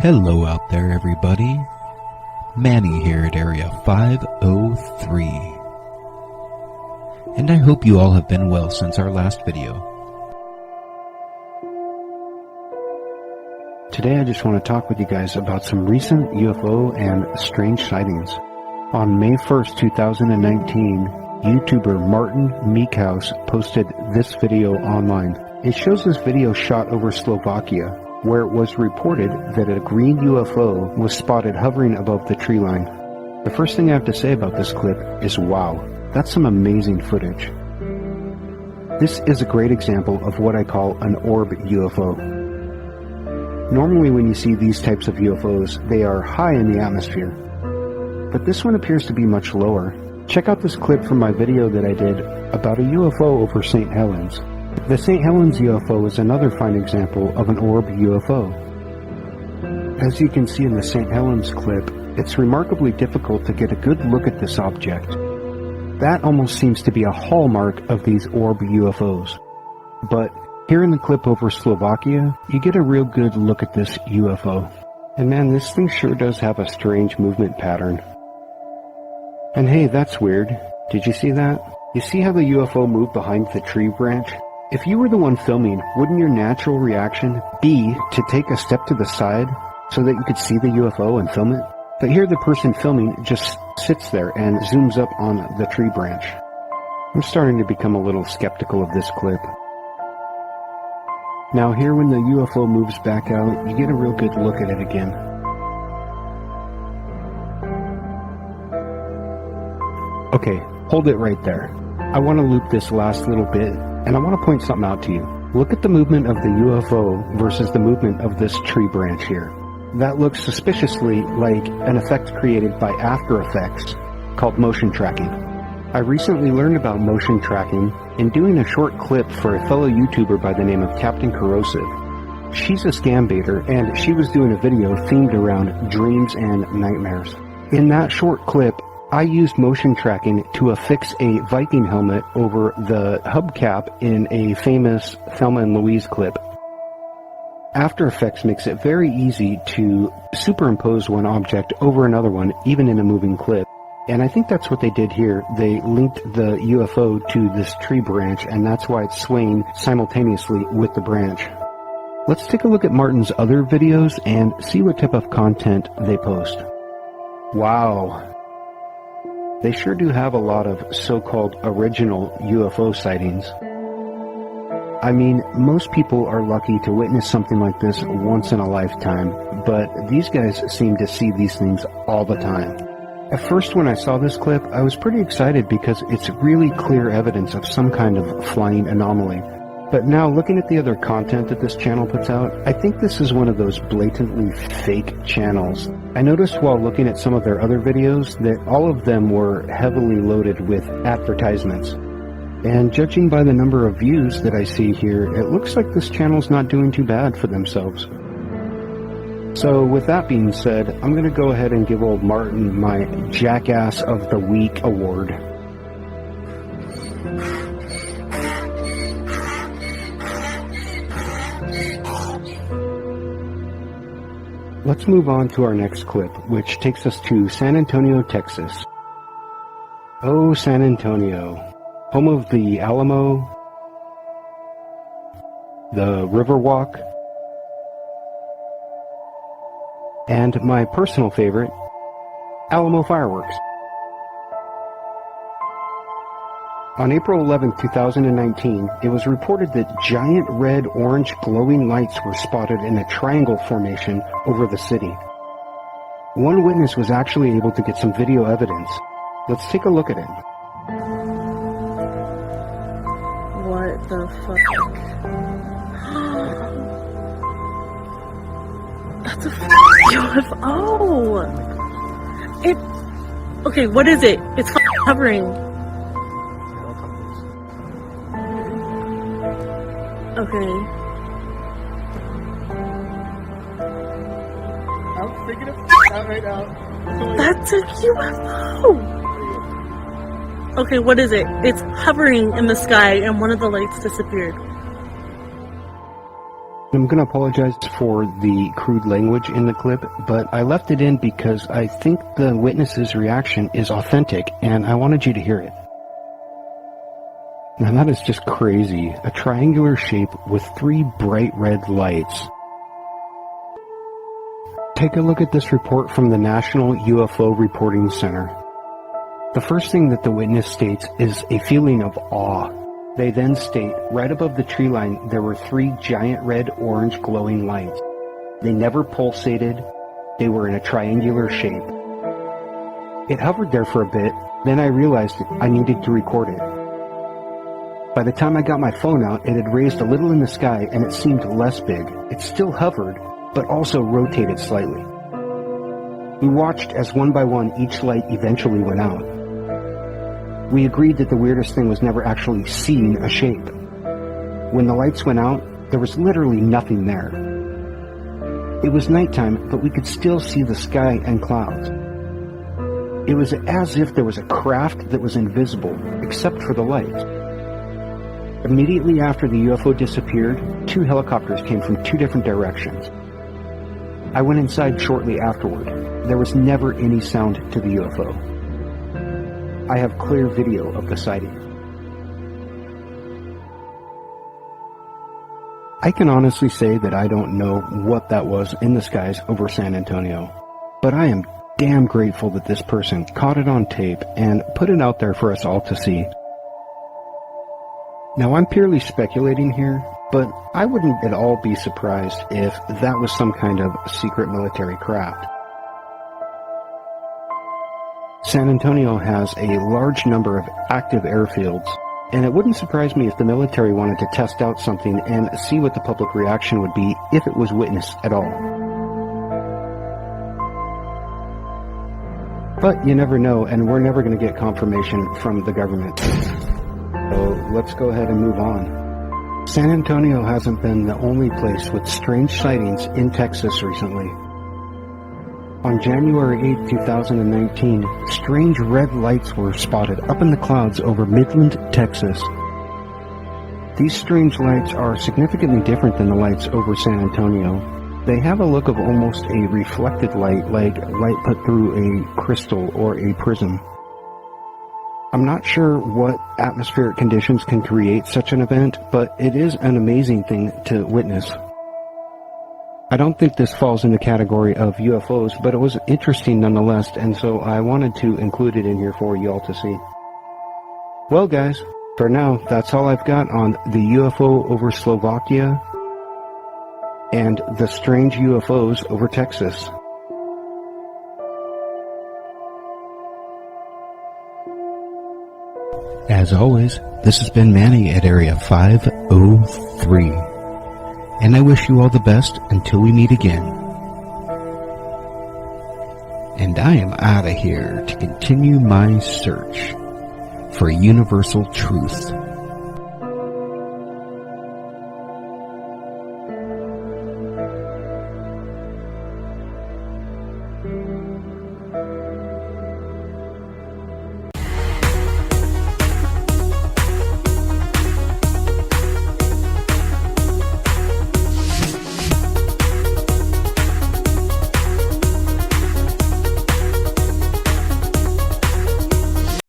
Hello out there, everybody. Manny here at Area 503. And I hope you all have been well since our last video. Today I just want to talk with you guys about some recent UFO and strange sightings. On May 1st, 2019, YouTuber Martin Meekhouse posted this video online. It shows this video shot over Slovakia, where it was reported that a green UFO was spotted hovering above the tree line. The first thing I have to say about this clip is wow, that's some amazing footage. This is a great example of what I call an orb UFO. Normally when you see these types of UFOs, they are high in the atmosphere. But this one appears to be much lower. Check out this clip from my video that I did about a UFO over St. Helens. The St. Helens UFO is another fine example of an orb UFO. As you can see in the St. Helens clip, it's remarkably difficult to get a good look at this object. That almost seems to be a hallmark of these orb UFOs. But here in the clip over Slovakia, you get a real good look at this UFO. And man, this thing sure does have a strange movement pattern. And hey, that's weird. Did you see that? You see how the UFO moved behind the tree branch? If you were the one filming, wouldn't your natural reaction be to take a step to the side so that you could see the UFO and film it? But here the person filming just sits there and zooms up on the tree branch. I'm starting to become a little skeptical of this clip. Now here when the UFO moves back out, you get a real good look at it again. Okay, hold it right there. I want to loop this last little bit, and I want to point something out to you. Look at the movement of the UFO versus the movement of this tree branch here. That looks suspiciously like an effect created by After Effects called motion tracking. I recently learned about motion tracking in doing a short clip for a fellow YouTuber by the name of Captain Corrosive. She's a scam baiter, and she was doing a video themed around dreams and nightmares. In that short clip, I used motion tracking to affix a Viking helmet over the hubcap in a famous Thelma and Louise clip. After Effects makes it very easy to superimpose one object over another one, even in a moving clip. And I think that's what they did here. They linked the UFO to this tree branch, and that's why it's swaying simultaneously with the branch. Let's take a look at Martin's other videos and see what type of content they post. Wow. They sure do have a lot of so-called original UFO sightings. I mean, most people are lucky to witness something like this once in a lifetime, but these guys seem to see these things all the time. At first, when I saw this clip, I was pretty excited because it's really clear evidence of some kind of flying anomaly. But now, looking at the other content that this channel puts out, I think this is one of those blatantly fake channels. I noticed while looking at some of their other videos that all of them were heavily loaded with advertisements. And judging by the number of views that I see here, it looks like this channel's not doing too bad for themselves. So with that being said, I'm going to go ahead and give old Martin my Jackass of the Week award. Let's move on to our next clip, which takes us to San Antonio, Texas. Oh, San Antonio, home of the Alamo, the Riverwalk, and my personal favorite, Alamo fireworks. On April 11, 2019, it was reported that giant red-orange glowing lights were spotted in a triangle formation over the city. One witness was actually able to get some video evidence. Let's take a look at it. What the fuck? That's a UFO! Okay, what is it? It's hovering. Okay. I'm thinking of that right now. That's a UFO! Okay, what is it? It's hovering in the sky and one of the lights disappeared. I'm going to apologize for the crude language in the clip, but I left it in because I think the witness's reaction is authentic, and I wanted you to hear it. Now that is just crazy. A triangular shape with 3 bright red lights. Take a look at this report from the National UFO Reporting Center. The first thing that the witness states is a feeling of awe. They then state, right above the tree line, there were 3 giant red-orange glowing lights. They never pulsated. They were in a triangular shape. It hovered there for a bit, then I realized I needed to record it. By the time I got my phone out, it had raised a little in the sky and it seemed less big. It still hovered, but also rotated slightly. We watched as one by one each light eventually went out. We agreed that the weirdest thing was never actually seeing a shape. When the lights went out, there was literally nothing there. It was nighttime, but we could still see the sky and clouds. It was as if there was a craft that was invisible, except for the lights. Immediately after the UFO disappeared, 2 helicopters came from 2 different directions. I went inside shortly afterward. There was never any sound to the UFO. I have clear video of the sighting. I can honestly say that I don't know what that was in the skies over San Antonio, but I am damn grateful that this person caught it on tape and put it out there for us all to see. Now I'm purely speculating here, but I wouldn't at all be surprised if that was some kind of secret military craft. San Antonio has a large number of active airfields, and it wouldn't surprise me if the military wanted to test out something and see what the public reaction would be if it was witnessed at all. But you never know, and we're never going to get confirmation from the government. So let's go ahead and move on. San Antonio hasn't been the only place with strange sightings in Texas recently. On January 8, 2019, strange red lights were spotted up in the clouds over Midland, Texas. These strange lights are significantly different than the lights over San Antonio. They have a look of almost a reflected light, like light put through a crystal or a prism. I'm not sure what atmospheric conditions can create such an event, but it is an amazing thing to witness. I don't think this falls in the category of UFOs, but it was interesting nonetheless, and so I wanted to include it in here for you all to see. Well guys, for now, that's all I've got on the UFO over Slovakia and the strange UFOs over Texas. As always, this has been Manny at Area 503. And I wish you all the best until we meet again. And I am out of here to continue my search for universal truth.